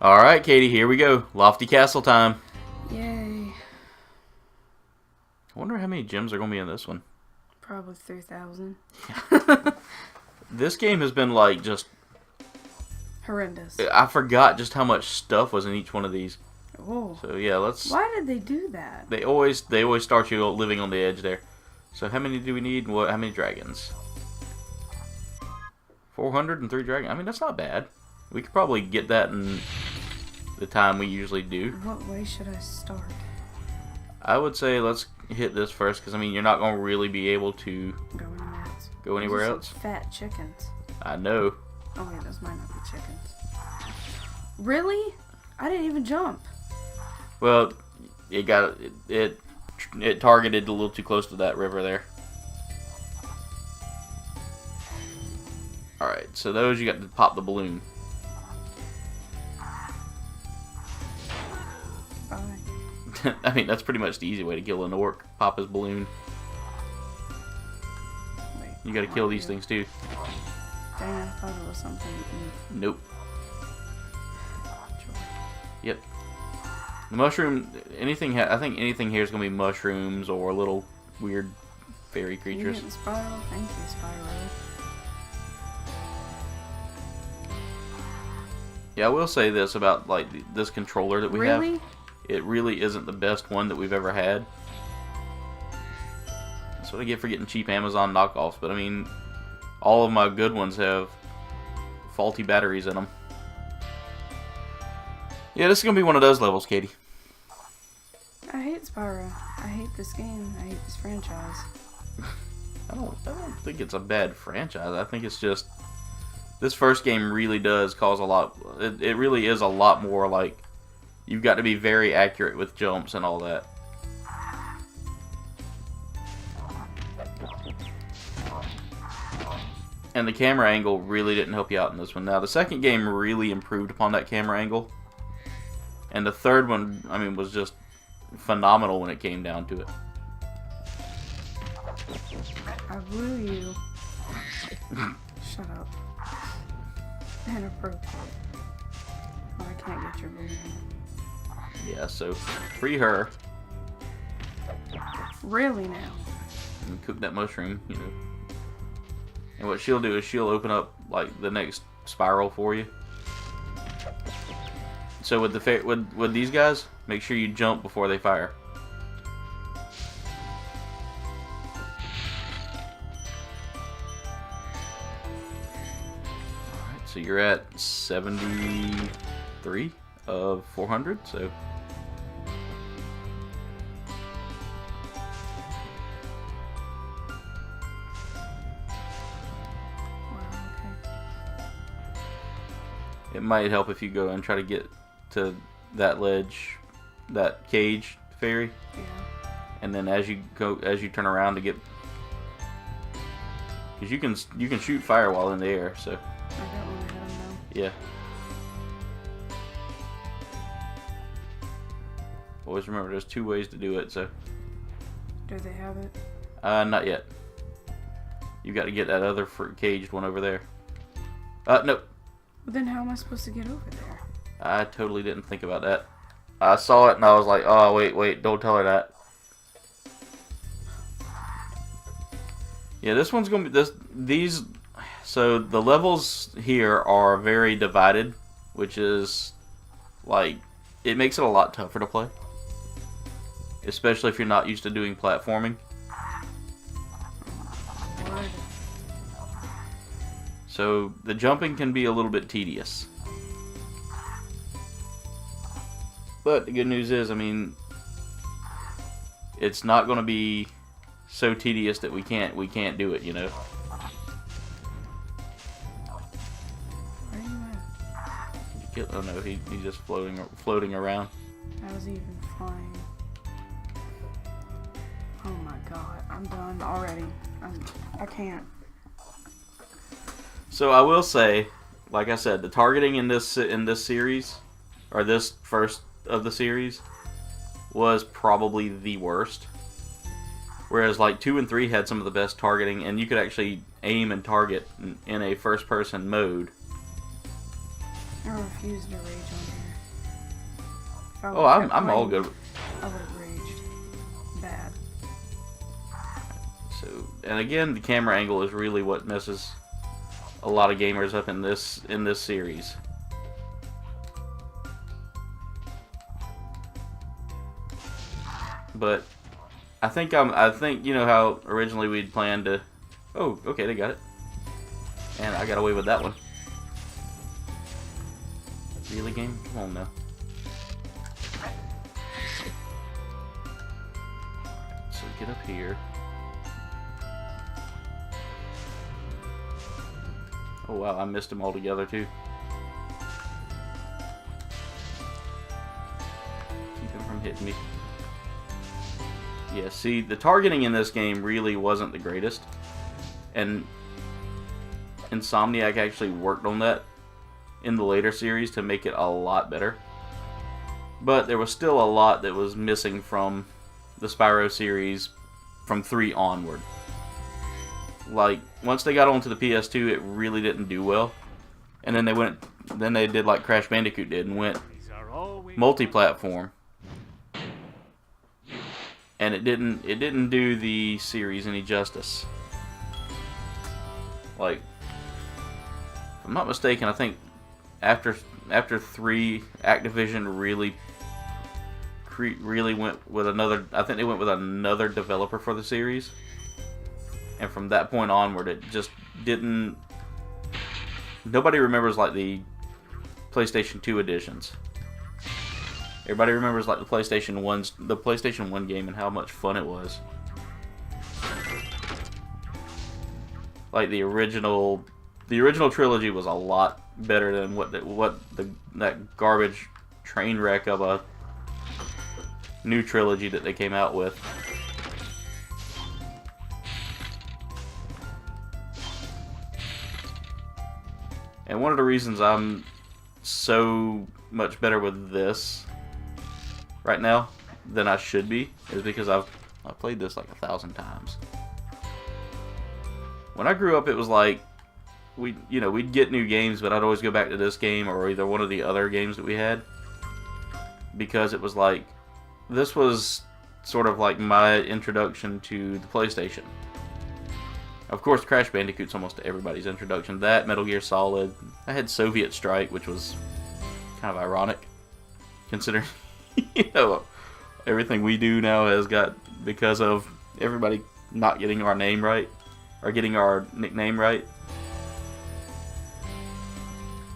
Alright, Katie, here we go. Lofty Castle time. Yay. I wonder how many gems are going to be in this one. Probably 3,000. This game has been like just horrendous. I forgot just how much stuff was in each one of these. Oh. So yeah, let's. Why did they do that? They always start you living on the edge there. So how many do we need? What? How many dragons? 403 dragons. I mean, that's not bad. We could probably get that in the time we usually do. What way should I start? I would say let's hit this first, because I mean you're not going to really be able to go anywhere else. Fat chickens. I know. Oh wait, those might not be chickens. Really? I didn't even jump. Well, it targeted a little too close to that river there. All right, so those you got to pop the balloon. I mean, that's pretty much the easy way to kill an orc. Pop his balloon. Wait, you gotta kill these things too. Dang, I thought it was something. Nope. Yep. The mushroom, I think anything here is gonna be mushrooms or little weird fairy creatures. You getting Spyro? Thank you, Spyro. Yeah, I will say this about like this controller that we really? have. It really isn't the best one that we've ever had. That's what I get for getting cheap Amazon knockoffs. But I mean, all of my good ones have faulty batteries in them. Yeah, this is going to be one of those levels, Katie. I hate Spyro. I hate this game. I hate this franchise. I don't think it's a bad franchise. I think it's just this first game really does cause a lot. It really is a lot more like you've got to be very accurate with jumps and all that. And the camera angle really didn't help you out in this one. Now, the second game really improved upon that camera angle. And the third one, I mean, was just phenomenal when it came down to it. I blew you. Shut up. Inappropriate. Oh, I can't get your balloon. Yeah, so free her. Really now? And cook that mushroom, you know. And what she'll do is she'll open up like the next spiral for you. So with the with these guys, make sure you jump before they fire. Alright, so you're at 73 of 400, so it might help if you go and try to get to that ledge, that cage fairy. Yeah. And then as you turn around to get, because you can shoot fire while in the air. So. I got one ahead of them. Yeah. Always remember, there's 2 ways to do it. So. Do they have it? Not yet. You got to get that other caged one over there. Nope. Well, then how am I supposed to get over there? I totally didn't think about that. I saw it and I was like, oh, wait, don't tell her that. Yeah, this one's going to be, these, so the levels here are very divided, which is, like, it makes it a lot tougher to play. Especially if you're not used to doing platforming. So the jumping can be a little bit tedious. But the good news is, I mean, it's not going to be so tedious that we can't do it, you know. Where are you at? Oh no, he's just floating around. How's he even flying? Oh my god, I'm done already. I can't. So I will say, like I said, the targeting in this series, or this first of the series, was probably the worst. Whereas like 2 and 3 had some of the best targeting, and you could actually aim and target in a first-person mode. I refuse to rage on here. If I Oh, would've kept I'm all playing, good. I would have raged. Bad. So, and again, the camera angle is really what messes a lot of gamers up in this series. But I think you know how originally we'd planned to. Oh, okay, they got it, and I got away with that one. Really, game? Come on now. So get up here. Oh wow, I missed him altogether too. Keep him from hitting me. Yeah, see, the targeting in this game really wasn't the greatest. And Insomniac actually worked on that in the later series to make it a lot better. But there was still a lot that was missing from the Spyro series from 3 onward. Like, once they got onto the PS2, it really didn't do well. And then they did like Crash Bandicoot did and went multi-platform. And it didn't do the series any justice. Like, if I'm not mistaken, I think after 3, Activision really went with another. I think they went with another developer for the series, and from that point onward, it just didn't. Nobody remembers like the PlayStation 2 editions. Everybody remembers like the PlayStation 1 game and how much fun it was. Like the original trilogy was a lot better than that garbage train wreck of a new trilogy that they came out with. And one of the reasons I'm so much better with this right now than I should be is because I've played this like 1,000 times. When I grew up, it was like we'd get new games, but I'd always go back to this game or either one of the other games that we had, because it was like this was sort of like my introduction to the PlayStation. Of course, Crash Bandicoot's almost everybody's introduction. That, Metal Gear Solid. I had Soviet Strike, which was kind of ironic, considering everything we do now has got because of everybody not getting our name right or getting our nickname right.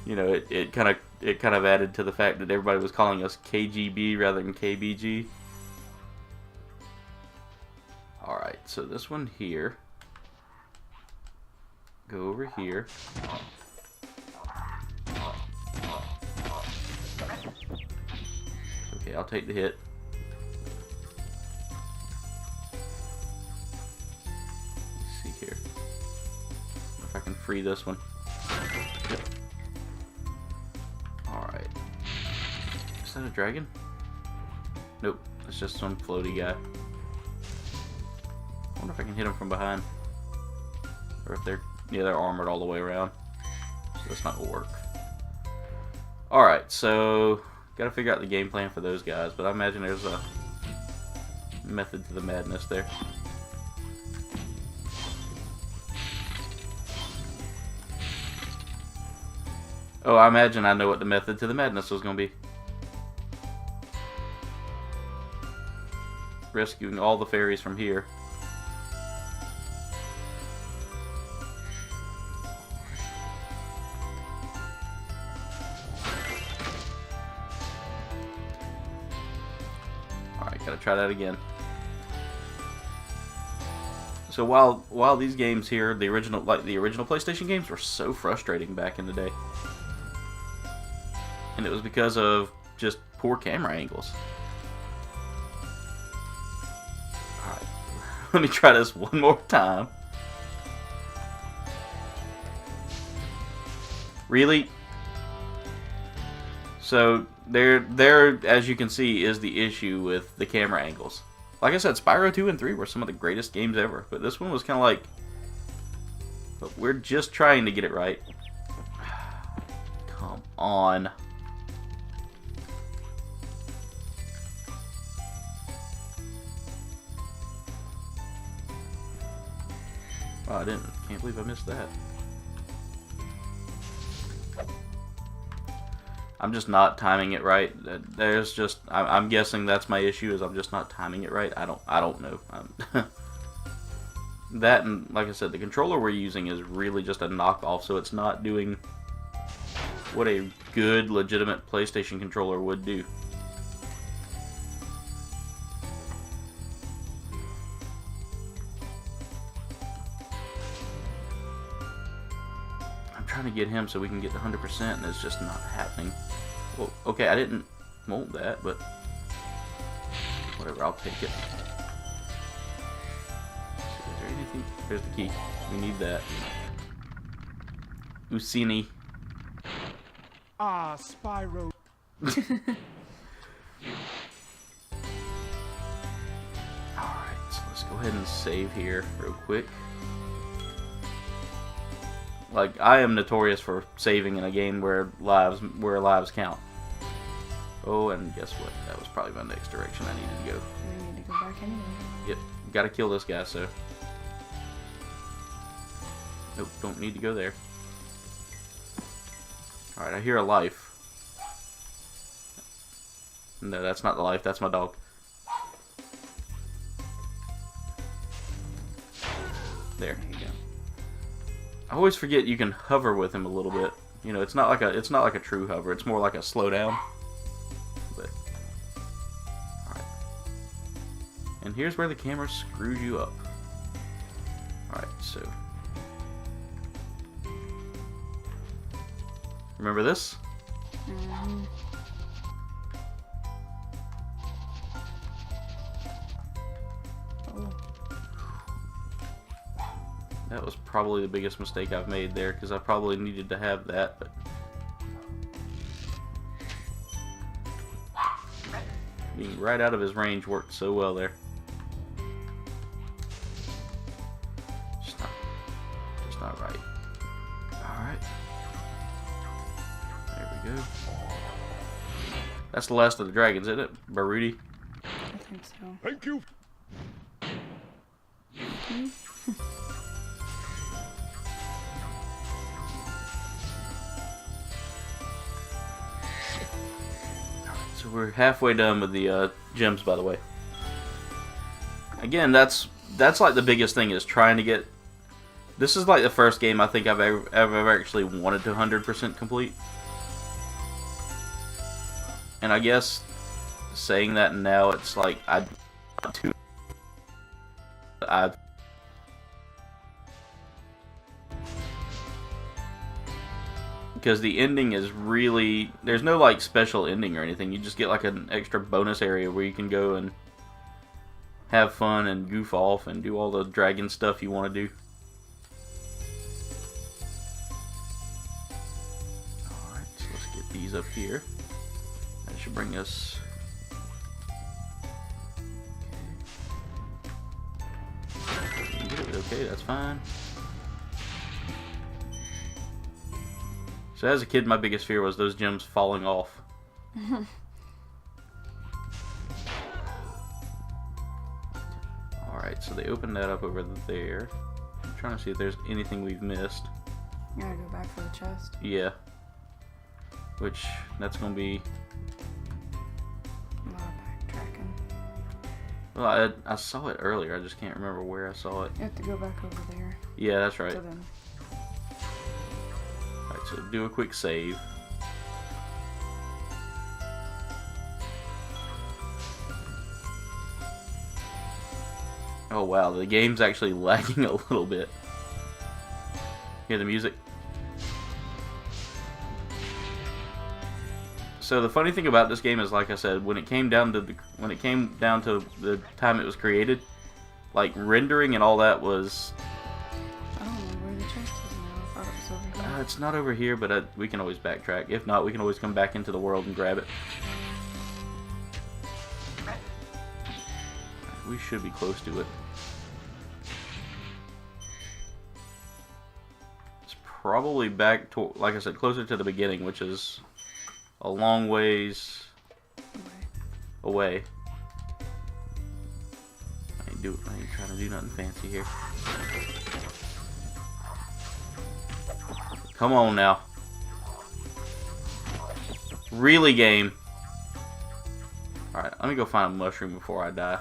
It kind of added to the fact that everybody was calling us KGB rather than KBG. All right, so this one here. Go over here. Okay, I'll take the hit. Let's see here. If I can free this one. Yep. Alright. Is that a dragon? Nope, it's just some floaty guy. I wonder if I can hit him from behind. Or if they're armored all the way around. So that's not gonna work. Alright, so gotta figure out the game plan for those guys, but I imagine there's a method to the madness there. Oh, I imagine I know what the method to the madness was gonna be. Rescuing all the fairies from here. Gotta try that again. So while these games here, the original PlayStation games were so frustrating back in the day, and it was because of just poor camera angles. All right, let me try this one more time. Really? So there, as you can see, is the issue with the camera angles. Like I said, Spyro 2 and 3 were some of the greatest games ever, but this one was kind of like, but we're just trying to get it right. Come on. Oh, I can't believe I missed that. I'm just not timing it right. There's just, I'm guessing that's my issue, is I'm just not timing it right. I don't know. That, and like I said, the controller we're using is really just a knockoff, so it's not doing what a good, legitimate PlayStation controller would do. I'm trying to get him so we can get the 100%, and it's just not happening. Well, okay, I didn't mold that, but whatever, I'll take it. Is there anything? There's the key. We need that. Ucini. Ah, Spyro. Alright, so let's go ahead and save here real quick. Like, I am notorious for saving in a game where lives count. Oh, and guess what? That was probably my next direction I needed to go. We need to go back anyway. Yep, gotta kill this guy, so. Nope, don't need to go there. Alright, I hear a life. No, that's not the life, that's my dog. There. There you go. I always forget you can hover with him a little bit. You know, it's not like a true hover. It's more like a slow down. But all right. And here's where the camera screws you up. All right, so remember this? Mm-hmm. Oh. That was probably the biggest mistake I've made there, because I probably needed to have that, but being right out of his range worked so well there. Just not right. Alright. There we go. That's the last of the dragons, isn't it, Baruti? I think so. Thank you. So we're halfway done with the gems, by the way. Again, that's like the biggest thing, is trying to get. This is like the first game I think I've ever actually wanted to 100% complete. And I guess saying that now, it's like because the ending is really, there's no like special ending or anything. You just get like an extra bonus area where you can go and have fun and goof off and do all the dragon stuff you want to do. Alright, so let's get these up here. That should bring us. Okay, that's fine. So as a kid, my biggest fear was those gems falling off. Alright, so they opened that up over there. I'm trying to see if there's anything we've missed. You gotta go back for the chest. Yeah. Which, that's going to be. A lot of backtracking. Well, I saw it earlier. I just can't remember where I saw it. You have to go back over there. Yeah, that's right. So then. Alright, so do a quick save. Oh wow, the game's actually lagging a little bit. Hear the music? So the funny thing about this game is, like I said, when it came down to the time it was created, like rendering and all that was. I don't know where the chest is now. I thought it was over here. It's not over here, but we can always backtrack. If not, we can always come back into the world and grab it. We should be close to it. It's probably back to, like I said, closer to the beginning, which is a long ways away. I ain't trying to do nothing fancy here. Come on now. Really, game. Alright, let me go find a mushroom before I die.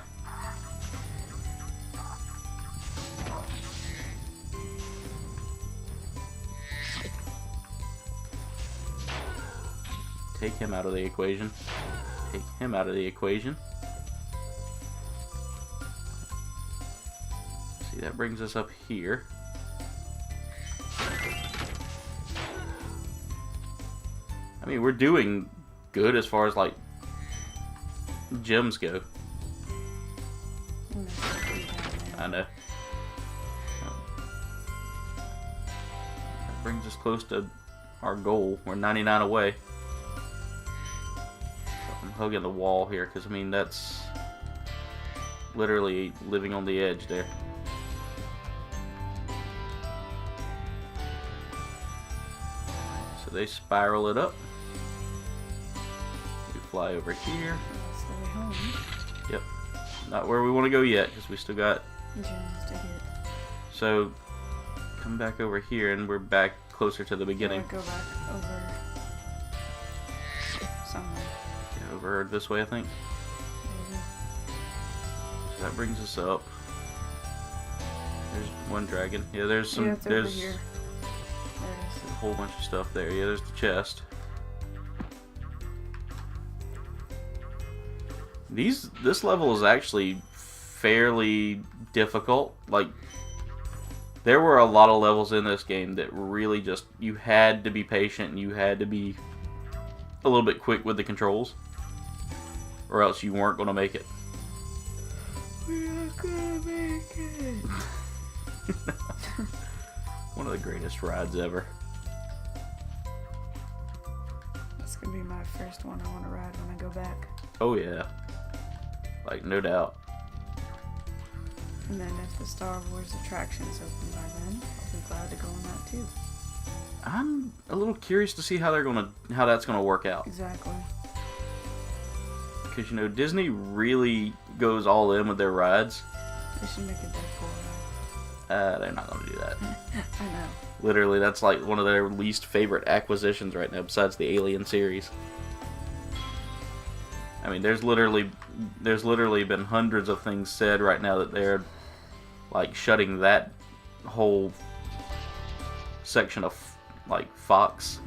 Take him out of the equation. Take him out of the equation. See, that brings us up here. I mean, we're doing good as far as, like, gems go. I know. That brings us close to our goal. We're 99 away. I'm hugging the wall here because, I mean, that's literally living on the edge there. So they spiral it up. We fly over here. That's the way home. Yep. Not where we want to go yet because we still got Gems to hit. So, come back over here and we're back closer to the beginning. Go back over somewhere. Yeah, over this way, I think. Maybe. So that brings us up. There's one dragon. Yeah, there's some. Yeah, it's over there's here. There it a whole bunch of stuff there. Yeah, there's the chest. This level is actually fairly difficult. Like, there were a lot of levels in this game that really just, you had to be patient and you had to be a little bit quick with the controls, or else you weren't going to make it. We're not gonna make it. One of the greatest rides ever. That's gonna be my first one I want to ride when I go back. Oh yeah. Like, no doubt. And then if the Star Wars attraction's open by then, I'll be glad to go on that too. I'm a little curious to see how that's gonna work out. Exactly. Because, you know, Disney really goes all in with their rides. They should make a Deadpool They're not gonna do that. ride. I know. Literally, that's like one of their least favorite acquisitions right now, besides the Alien series. I mean, there's literally been hundreds of things said right now that they're like shutting that whole section of like Fox.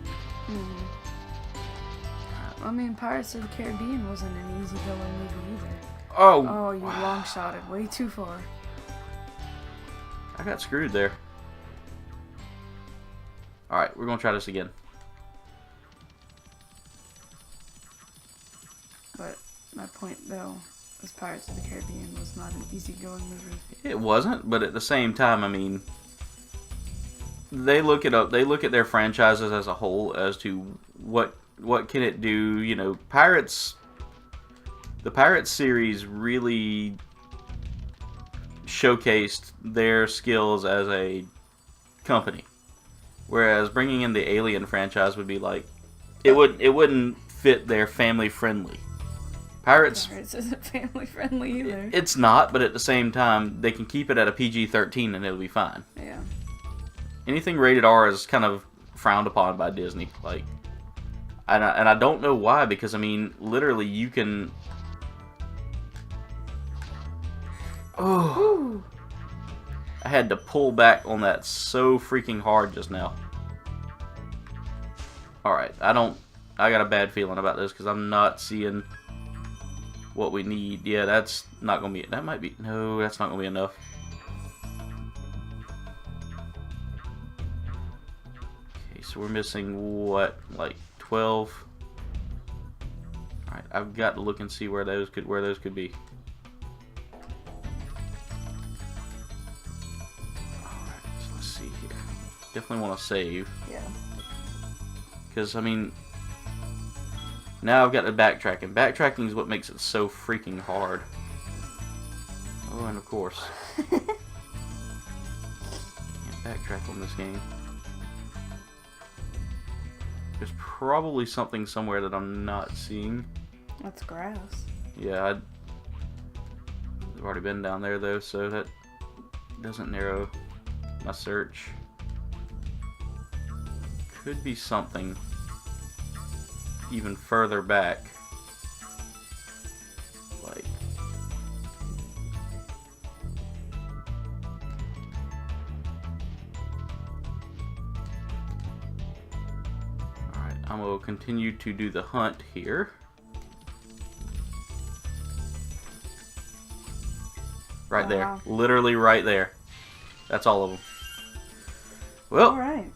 I mean, Pirates of the Caribbean wasn't an easygoing movie either. Oh, Oh, you long shot it way too far. I got screwed there. Alright, we're gonna try this again. But my point, though, was Pirates of the Caribbean was not an easygoing movie. It wasn't, but at the same time, I mean, they look at their franchises as a whole as to what can it do. You know, the Pirates series really showcased their skills as a company, whereas bringing in the Alien franchise would be like, it wouldn't fit their family friendly. Pirates isn't family friendly either. It's not, but at the same time, they can keep it at a PG-13 and it'll be fine. Yeah. Anything rated R is kind of frowned upon by Disney. Like, and I don't know why, because I mean, literally, you can. Oh, Ooh. I had to pull back on that so freaking hard just now. All right, I got a bad feeling about this because I'm not seeing what we need. Yeah, that's not gonna be. That might be. No, that's not gonna be enough. Okay, so we're missing what, like 12. All right, I've got to look and see where those could be. All right, so let's see here. Definitely want to save. Yeah. Because I mean, now I've got the backtracking. Backtracking is what makes it so freaking hard. Oh, and of course, can't backtrack on this game. There's probably something somewhere that I'm not seeing. That's grass. Yeah, I've already been down there though, so that doesn't narrow my search. Could be something even further back. Like, alright, I'm going to continue to do the hunt here. Right there. Wow. Literally right there. That's all of them. Well, Alright.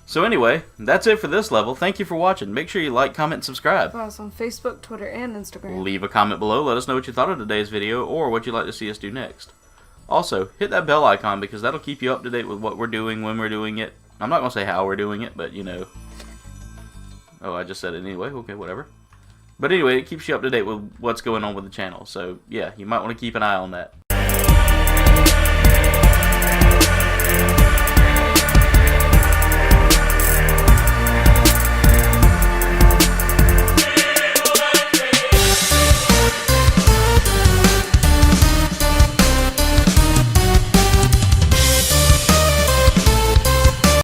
so anyway, that's it for this level. Thank you for watching. Make sure you like, comment, and subscribe. Follow us on Facebook, Twitter, and Instagram. Leave a comment below. Let us know what you thought of today's video or what you'd like to see us do next. Also, hit that bell icon because that'll keep you up to date with what we're doing, when we're doing it. I'm not going to say how we're doing it, but you know. Oh, I just said it anyway. Okay, whatever. But anyway, it keeps you up to date with what's going on with the channel. So, yeah, you might want to keep an eye on that.